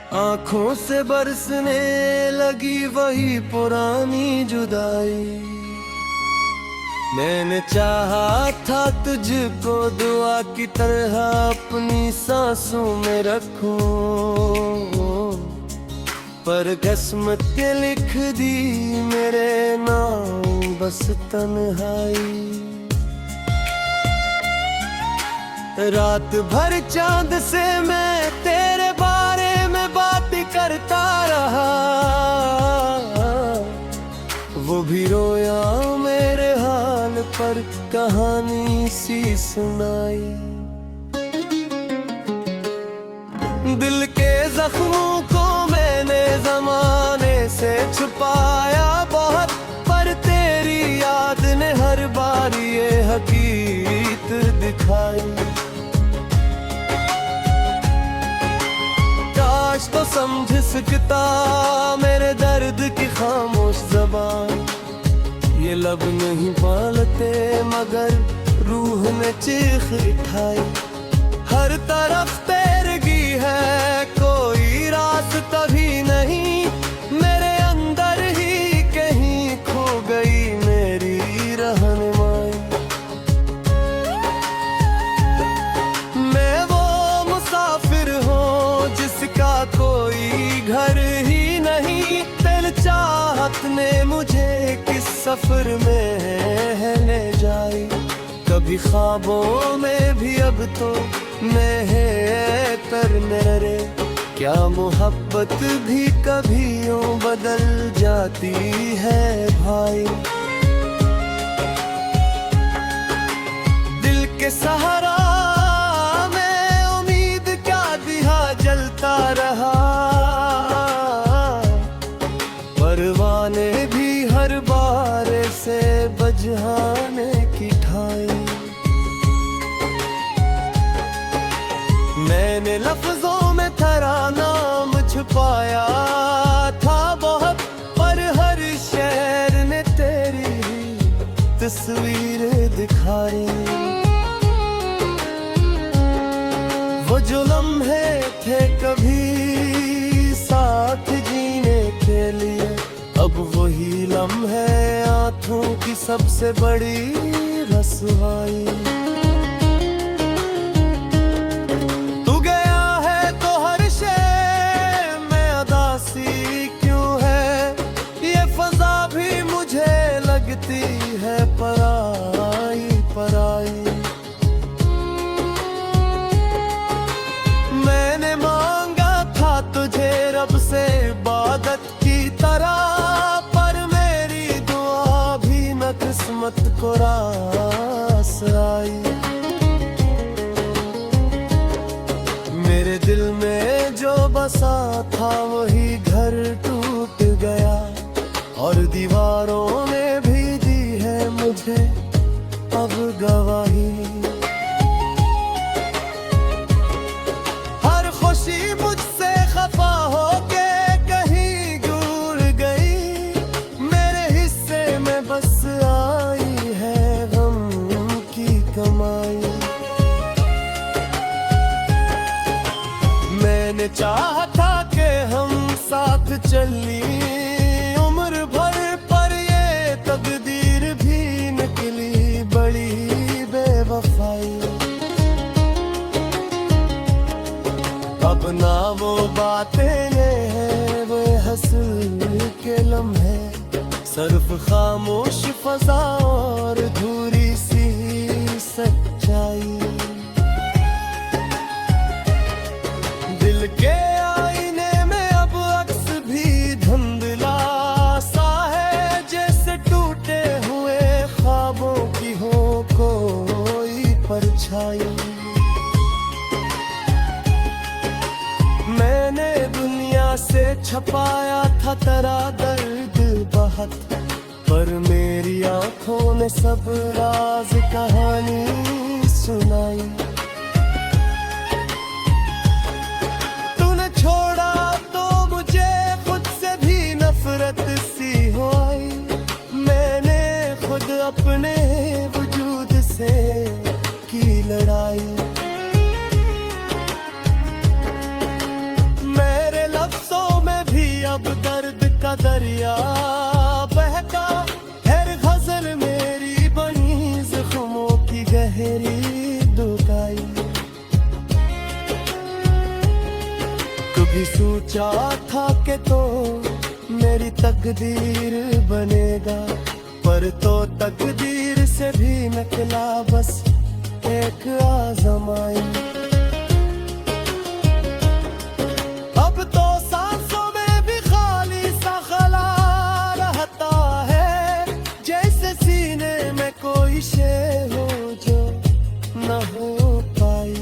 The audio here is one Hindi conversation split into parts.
आंखों से बरसने लगी वही पुरानी जुदाई। मैंने चाहा था तुझको दुआ की तरह अपनी सांसों में रखूं, पर किस्मत ने लिख दी मेरे नाम बस तन्हाई। रात भर चांद से मैं तेरे बारे में बात करता रहा, वो भी रोया मेरे हाल पर कहानी सी सुनाई। दिल के जख्मों को मैंने जमाने से छुपाया बहुत, पर तेरी याद ने हर बार ये हकीकत दिखाई। काश तो समझ सकता मेरे दर्द की खामोश ज़बान, ये लब नहीं पालते मगर रूह ने चीख उठाई। हर तरफ तेरगी है कोई रास्ता भी नहीं, मेरे अंदर ही कहीं खो गई मेरी रहनुमाई। मैं वो मुसाफिर हूँ जिसका कोई घर ही नहीं, दिल चाहत ने मुझे किस सफर में है ले जाई। कभी ख्वाबों में भी अब तो मैं है तर मेरे, क्या मोहब्बत भी कभी यूं बदल जाती है भाई। दिल के सहारा मैं उम्मीद का दिया जलता रहा, परवाने भी हर बार से बुझाने की ठाई। मैंने लफ्जों में तेरा नाम छुपाया था बहुत, पर हर शहर ने तेरी तस्वीर दिखाई। वो जो लम्हे थे कभी साथ जीने के लिए, अब वही लम्हे आंखों की सबसे बड़ी रसवाई। लगती है पराई पराई। मैंने मांगा था तुझे रब से इबादत की तरह, पर मेरी दुआ भी न किस्मत को रास आई। मेरे दिल में जो बसा था वही घर टूट गया, और दीवारों ने भी दी है मुझे अब गवाही। हर खुशी मुझसे खफा होके कहीं दूर गई, मेरे हिस्से में बस आई है गम की कमाई। मैंने चाहा था कि हम साथ चली उम्र भर, पर ये तकदीर भी निकली बड़ी बेवफाई। अब ना वो बातें हैं वो हंसल के लम्हे, सिर्फ खामोश फजा और अधूरी सी सच्चाई। दिल के आईने में अब अक्स भी धुंधला सा है, जैसे टूटे हुए ख्वाबों की हो कोई परछाई। मैंने दुनिया से छपाया था तेरा दर्द बहुत, पर मेरी आंखों ने सब राज कहानी सुनाई। छोड़ा तो मुझे खुद से भी नफरत सी हो आई, मैंने खुद अपने वजूद से की लड़ाई। मेरे कभी सोचा था कि तो मेरी तकदीर बनेगा, पर तो तकदीर से भी निकला बस एक आज़माई। अब तो सांसों में भी खाली सा खला रहता है, जैसे सीने में कोई शे हो जो न हो पाई।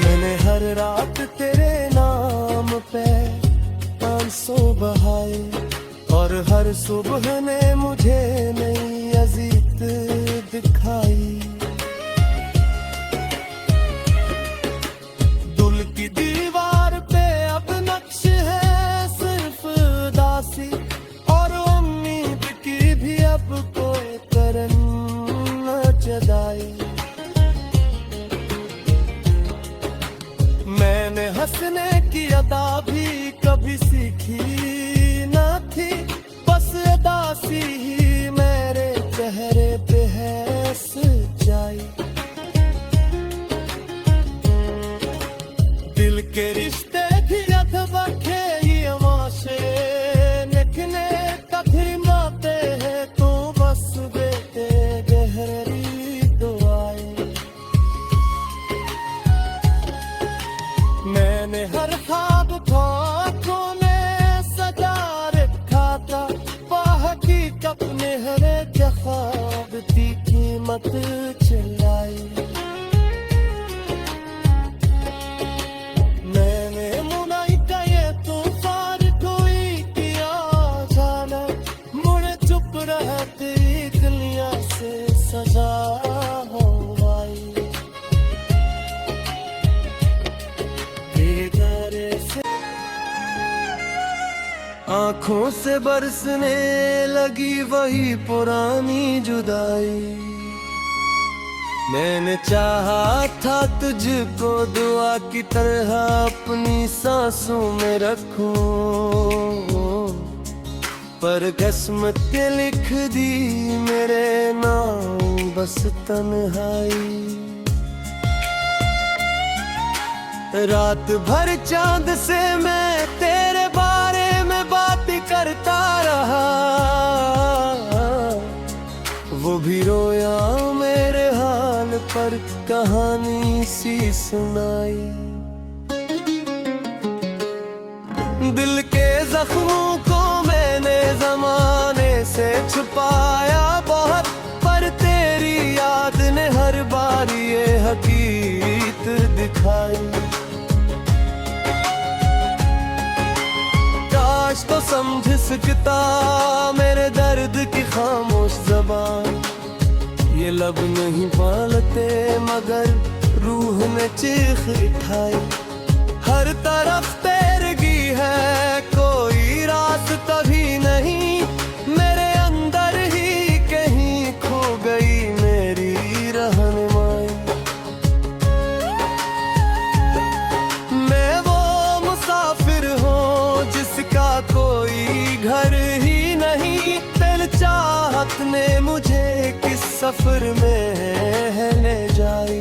मैंने हर रात तेरे नाम पे आंसू बहाए, और हर सुबह ने मुझे नई अजीत दिखाई। दिल की दीवार पे अब नक्श है सिर्फ उदासी, और उम्मीद की भी अब कोई करन न जगाए। मैंने हंसने की अदा भी कभी सीखी न थी, बस उदासी ही मेरे चेहरे पे है सच्चाई। दिल के रिश्ते भी अधबखे ये माशे निकने कथरिमाते हैं, तो बस बेटे गहरी दुआएं। मैंने हर ख्वाब आँखों में सजा रखा था, बाहकीकत में हर एक ख्वाब की कीमत चलाई। मैंने मुनाई का ये तूफान कोई किया जाना, मुड़े चुप रहते गलियां से सजा हो आई। आँखों से बरसने लगी वही पुरानी जुदाई। मैंने चाहा था तुझको दुआ की तरह अपनी सांसों में रखूं, पर किस्मत ने लिख दी मेरे नाम बस तन्हाई। रात भर चांद से मैं तेरे बारे में बात करता रहा, वो भी रोया मेरे हाल पर कहानी सी सुनाई। दिल के जख्मों को मैंने जमाने से छुपाया बहुत, पर तेरी याद ने हर बार ये हकीकत दिखाई। तो समझ सकता मेरे दर्द की खामोश ज़बान, ये लब नहीं पालते मगर रूह में चीख उठाई। हर तरफ तेरगी है कोई रास्ता भी नहीं, मेरे अंदर ही कहीं खो गई मेरी रहनुमाई। मैं वो मुसाफिर हूँ जिसका कोई घर ही नहीं, दिल चाहत ने मुझे किस सफर में है ले जाई।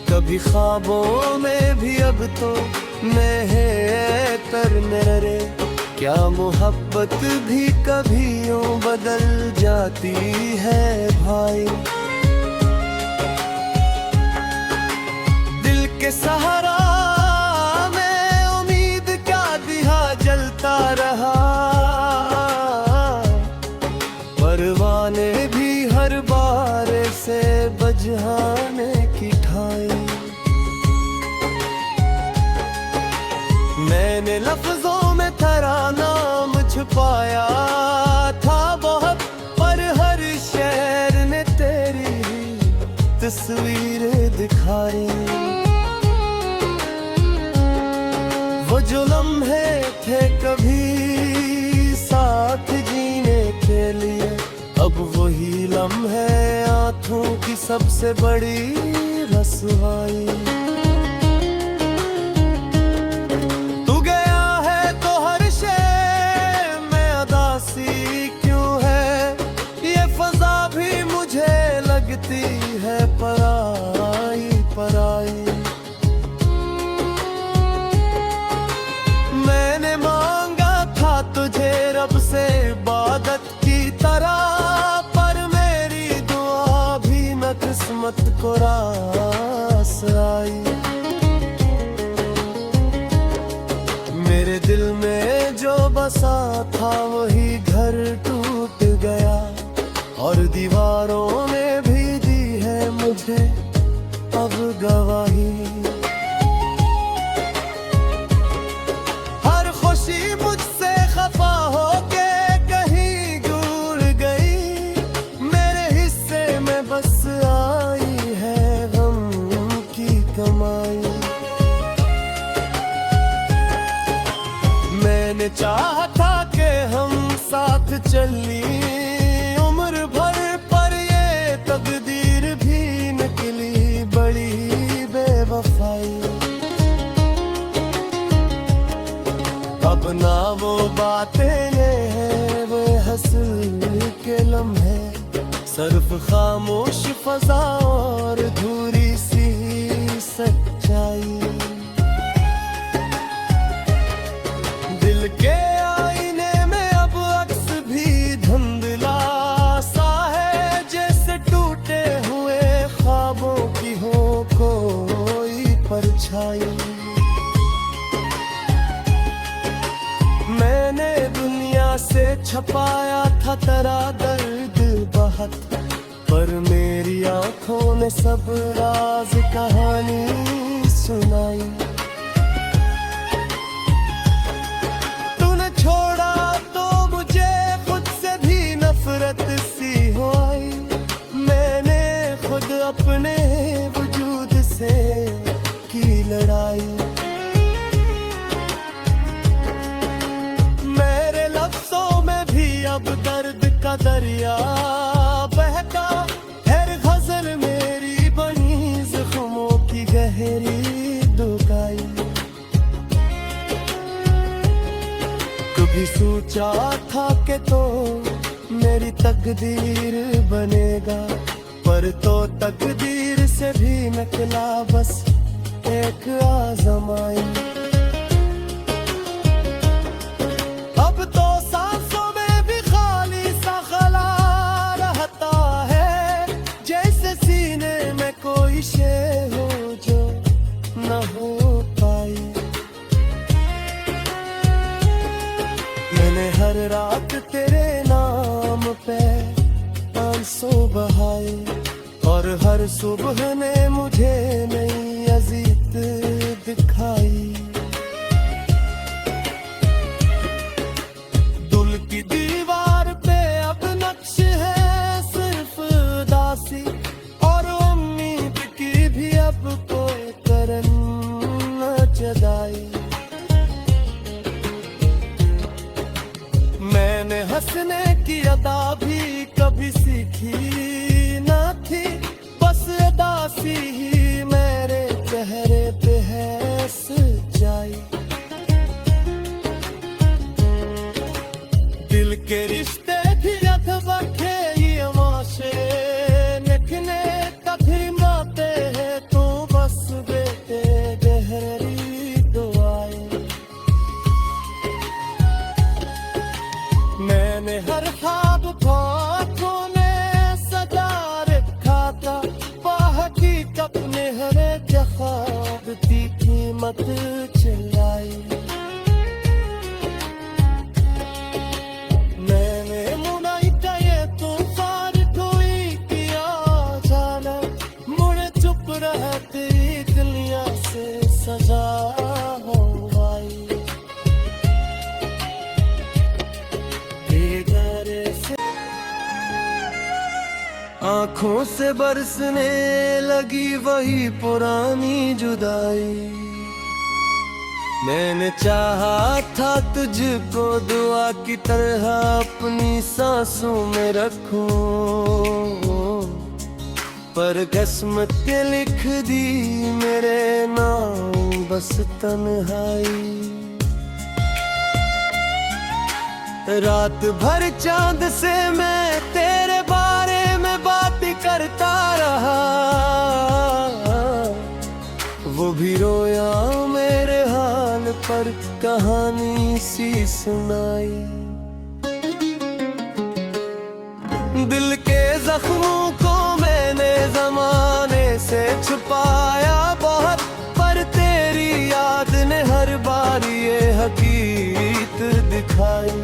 कभी ख्वाबों में भी अब तो मैं है तर मेरे, क्या मोहब्बत भी कभी यूं बदल जाती है भाई। दिल के सहारा में उम्मीद का दिया जलता रहा, परवाने भी हर बार से बुझाने की ठाई। मैंने लफ्जों में तेरा नाम छुपाया था बहुत, पर हर शहर ने तेरी तस्वीर दिखाई। वो जो लम्हे थे कभी साथ जीने के लिए, अब वही लम्हे आंखों की सबसे बड़ी रसवाई। तू गया है तो हर शय में उदासी क्यों है, ये फजा भी मुझे लगती है पराई पराई। गवाही। हर खुशी मुझसे खफा होके कहीं दूर गई, मेरे हिस्से में बस आई है गम की कमाई। मैंने चाहा था कि हम साथ चली उम्र भर, पर ये तकदीर भी निकली बड़ी बेवफाई। अब ना वो बातें हैं वो हंसल के लम्हे, सिर्फ खामोश फजा और धूरी सी सच्चाई। दिल के आईने में अब अक्स भी धुंधला सा है, जैसे टूटे हुए ख्वाबों की हो कोई परछाई। मैंने दुनिया से छपाया था तेरा दर्द बहुत, पर मेरी आंखों ने सब राज कहानी सुनाई। छोड़ा तो मुझे खुद से भी नफरत सी हो आई, मैंने खुद अपने वजूद से की लड़ाई। मेरे लफ्जों में भी अब दर्द का दरिया बहता, हर गजल मेरी बनी जख्मों की गहरी दुखाई। कभी सोचा था कि तो मेरी तकदीर बनेगा, पर तो तकदीर से भी निकला बस एक आजमाई। अब तो सांसों में भी खाली सा खला रहता है, जैसे सीने में कोई शे हो जो न हो पाई। मैंने हर रात तेरे नाम पे आंसू बहाए, और हर सुबह ने मुझे नई अजीत दिखाई। दिल की दीवार पे अब नक्श है सिर्फ उदासी, और उम्मीद की भी अब कोई करन न जगाई। मैंने हंसने की अदा भी कभी सीखी न थी, बस उदासी ही मेरे चेहरे पे है सच्चाई। दिल के रिश्ते भी अधवटे ये माशे लिखने कभी माते हैं, तो बस बेटे गहरी दुआएं। मैंने हर ख्वाब आँखों ने सजा रखा था, हकीकत ने हर एक ख्वाब की कीमत चलाई। मैंने मुनाई का ये तूफान कोई किया जाना, मुड़े चुप रहते गलियां से सजा हो आई। आँखों से बरसने लगी वही पुरानी जुदाई। मैंने चाहा था तुझको दुआ की तरह अपनी सांसों में रखूं, पर किस्मत के लिख दी मेरे नाम बस तन्हाई। रात भर चांद से मैं तेरे बारे में बात करता रहा, वो भी रोया मेरे हाल पर कहानी सी सुनाई। दिल के जख्मों को मैंने जमाने से छुपाया बहुत, पर तेरी याद ने हर बार ये हकीकत दिखाई।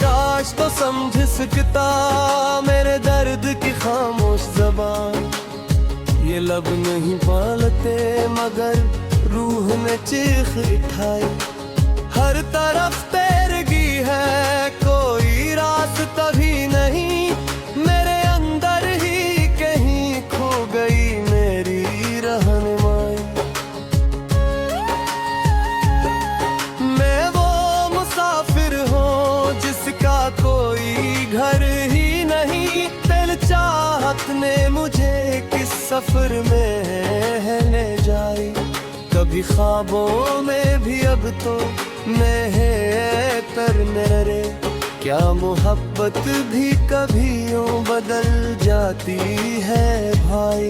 काश तो समझ सकता मेरे दर्द की खामोश ये लब नहीं पालते मगर रूह ने चीख उठाई। हर तरफ तेरगी है कोई रास्ता भी नहीं, मेरे अंदर ही कहीं खो गई मेरी रहनुमाई। मैं वो मुसाफिर हूँ जिसका कोई घर ही नहीं, दिल चाहत ने मुझे किस सफर में है ले जाई। कभी ख्वाबों में भी अब तो मैं है तरने रे, क्या मोहब्बत भी कभी यूं बदल जाती है भाई।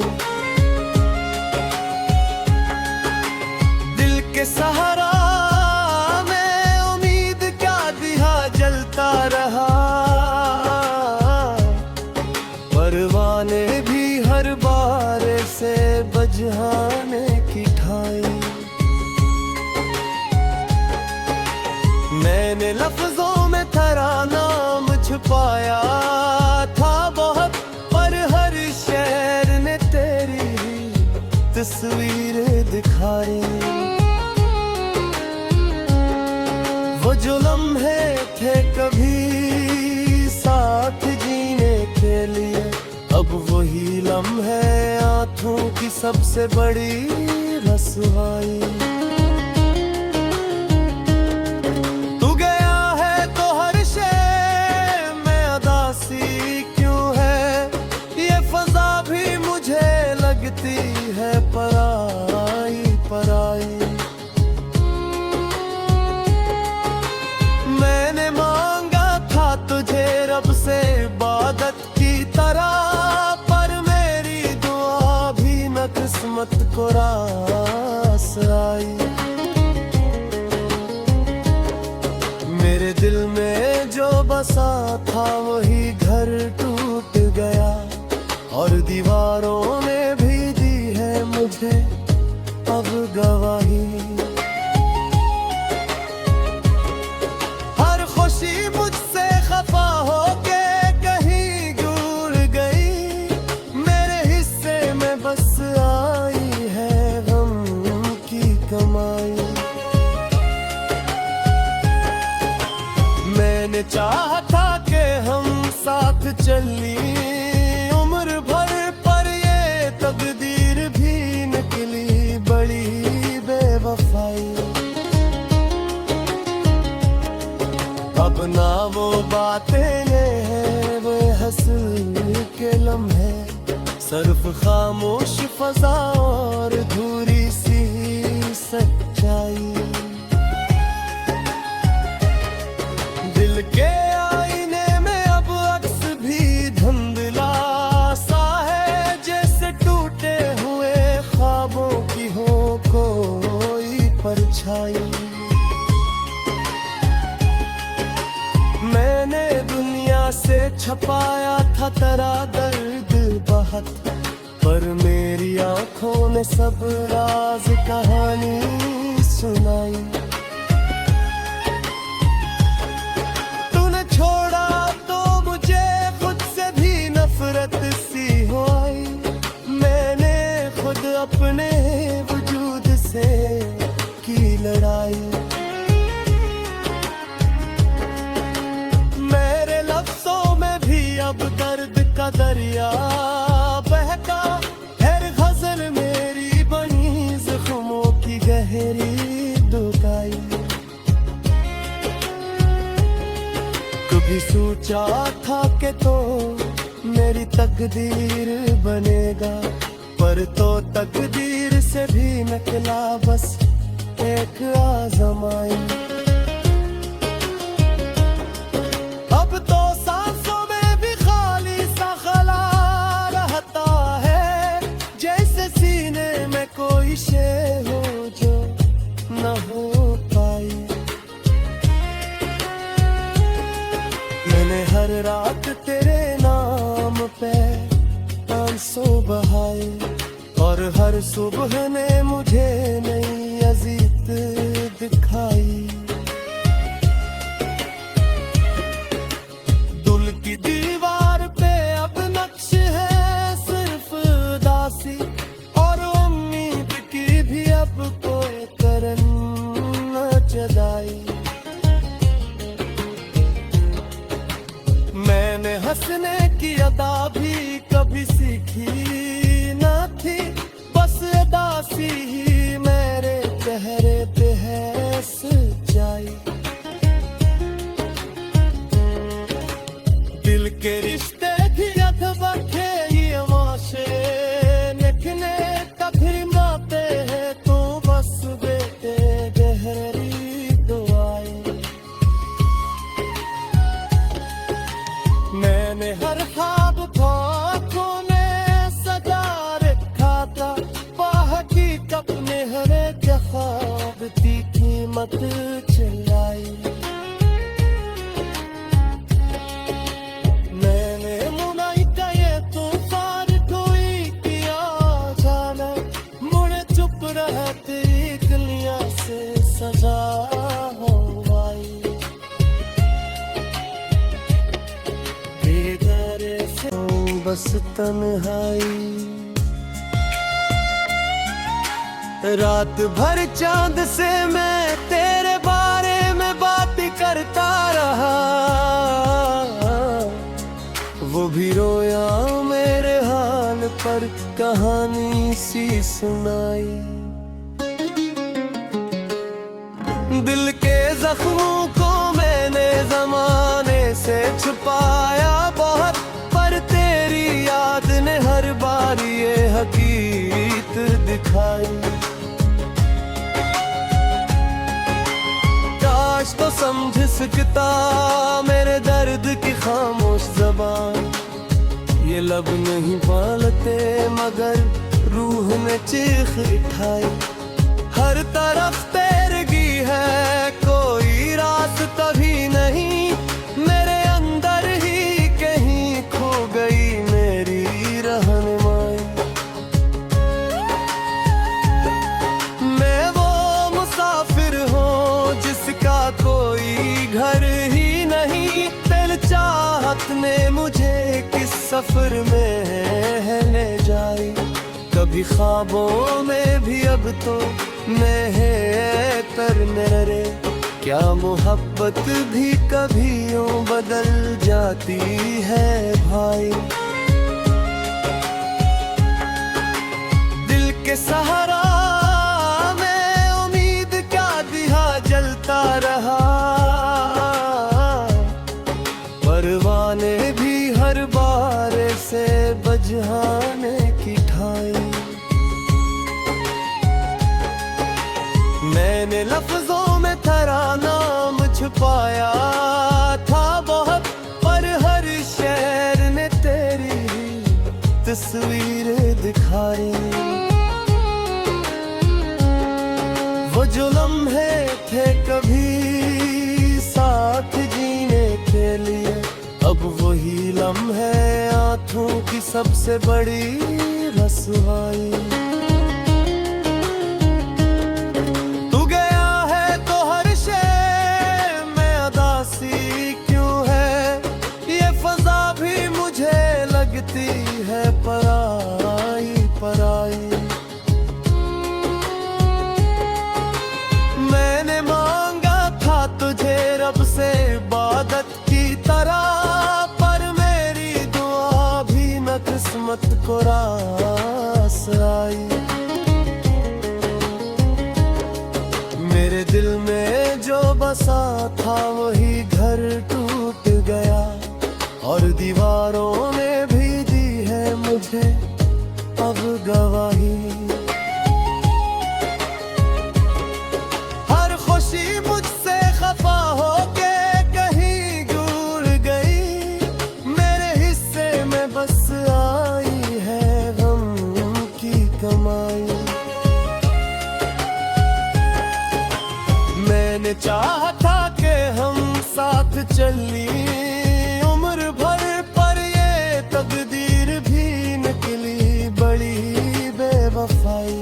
दिल के सहारा में उम्मीद क्या दिया जलता रहा, परवाने भी हर बार से बुझाने की ठाई। मैंने लफ्जों में तेरा नाम छुपाया था बहुत, पर हर शहर ने तेरी तस्वीर दिखाई। वो जो लम्हे थे कभी साथ जीने के लिए, अब वही लम्हे आंखों की सबसे बड़ी रसवाई। तू गया है तो हर शय में उदासी क्यों है, ये फजा भी मुझे लगती है पराई पराई। मैंने मांगा था तुझे रब से इबादत की तरह, पर मेरी दुआ भी न किस्मत को रास आई। मेरे दिल में जो बसा था वही घर टूट गया, और दीवारों ने भी दी है मुझे अब गवाही। हर खुशी मुझसे खफा होके कहीं दूर गई, मेरे हिस्से में बस आई है गम की कमाई। मैंने चाहा था कि हम साथ चली उम्र भर, पर ये तकदीर भी निकली बड़ी बेवफाई। अब ना वो बातें हैं वो हंस के लम्हे, सिर्फ खामोश फजा और धूरी सी सच्चाई। दिल के आईने में अब अक्स भी धुंधला सा है, जैसे टूटे हुए ख्वाबों की हो कोई परछाई। मैंने दुनिया से छपाया था तेरा दर्द बहुत, पर मेरी आंखों ने सब राज कहानी सुनाई। तूने छोड़ा तो मुझे खुद से भी नफरत सी हो आई, मैंने खुद अपने वजूद से की लड़ाई। मेरे लफ्जों में भी अब दर्द का दरिया बहका, हर गजल मेरी बनी जख्मों की गहरी दुखाई। कभी सोचा था कि तो मेरी तकदीर बनेगा, पर तो तकदीर से भी निकला बस एक आजमाई। अब तो सांसों में भी खाली सा खला रहता है, जैसे सीने में कोई शय हो जो न हो पाई। मैंने हर रात तेरे नाम पे आंसू बहाए, और हर सुबह ने मुझे नई अजीत दिखाई। दिल की दीवार पे अब नक्श है सिर्फ उदासी, बात चलाई। मैंने मुनाई का ये तूफान कोई किया जाना, मुड़े चुप रहा तेरी कलियां से सजा हो आई। बेदारे से बस तन्हाई, रात भर चांद से मैं तेरे बारे में बात करता रहा। वो भी रोया मेरे हाल पर कहानी सी सुनाई। दिल के जख्मों को मैंने जमाने से छुपाया बहुत, पर तेरी याद ने हर बार ये हकीकत दिखाई। काश तो समझ सकता मेरे दर्द की खामोश ज़बान, ये लब नहीं पालते मगर रूह में चीख उठाई। हर तरफ तेरगी है कोई रास्ता भी नहीं, मेरे अंदर ही कहीं खो गई मेरी रहनुमाई। मैं वो मुसाफिर हूँ जिसका कोई घर ही नहीं, दिल चाहत ने मुझे किस सफर में है ले जाई। कभी ख्वाबों में भी अब तो मैं है तरने रे, क्या मोहब्बत भी कभी यूं बदल जाती है भाई। दिल के सहारा में उम्मीद का दिया जलता रहा, परवाने भी हर बार से बुझाने की ठाई। मैंने लफ्जों में तेरा नाम छुपाया था बहुत, पर हर शहर ने तेरी तस्वीर दिखाई। वो जो लम्हे थे कभी साथ जीने के लिए, अब वही लम्हे आंखों की सबसे बड़ी रसवाई। है पराई पराई, मैंने मांगा था तुझे रब से इबादत की तरह, पर मेरी दुआ भी न किस्मत को रास आई। मेरे दिल में जो बसा था वही घर टूट गया, और दीवारों ने भी मुझे अब गवाही। हर खुशी मुझसे खफा होके कहीं दूर गई, मेरे हिस्से में बस आई है गम की कमाई। मैंने चाहा था कि हम साथ चली उम्र भर, पर ये तकदीर भी निकली बड़ी बेवफाई।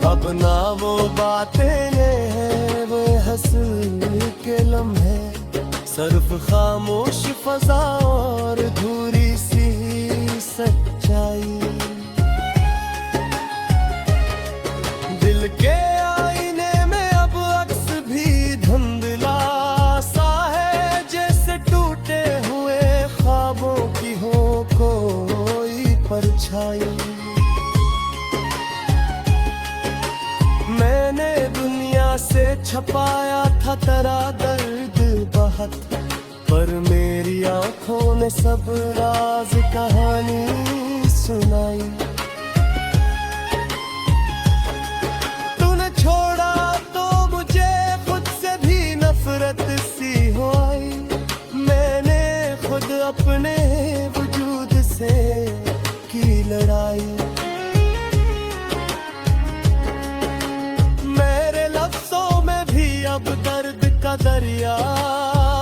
अब ना वो बातें हैं वो हंस के लम्हे, सिर्फ खामोश फजा और धूरी सी सच्चाई। दिल के आईने में अब अक्स भी धुंधला सा है, जैसे टूटे हुए ख्वाबों की हो कोई परछाई। मैंने दुनिया से छपाया था तेरा दर्द बहुत, पर मेरी आंखों ने सब राज कहानी सुनाई। तूने छोड़ा तो मुझे खुद से भी नफरत सी हो आई, मैंने खुद अपने वजूद से की लड़ाई। का दरिया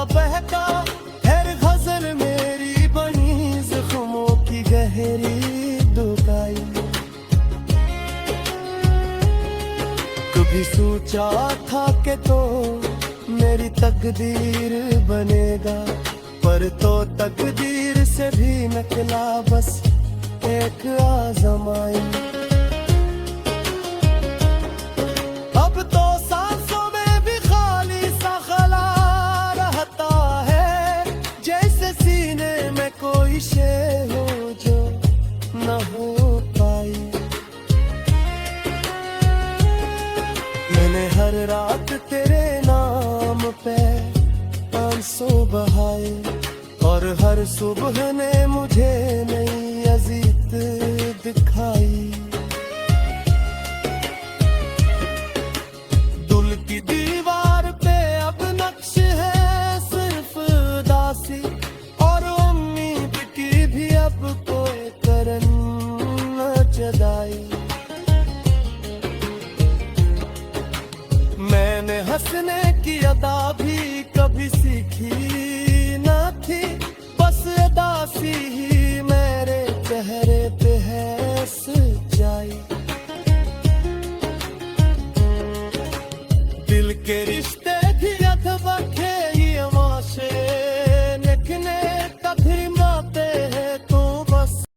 बहका, हर गजल मेरी बनी जख्मों की गहरी दुखाई। कभी सोचा था कि तो मेरी तकदीर बनेगा, पर तो तकदीर से भी निकला बस एक आजमाई। अब तो सांसों में भी खाली सा खला रहता है, जैसे सीने में कोई शे हो जो न हो पाई। मैंने हर रात तेरे नाम पे आंसू बहाए, और हर सुबह ने मुझे नई अजीत दिखाई। दिल की दीवार पे अब नक्श है सिर्फ उदासी, और उम्मीद की भी अब कोई करन न जदाई। मैंने हंसने की अदा भी कभी सीखी न थी, बस उदासी ही मेरे चेहरे पे है सच्चाई। दिल के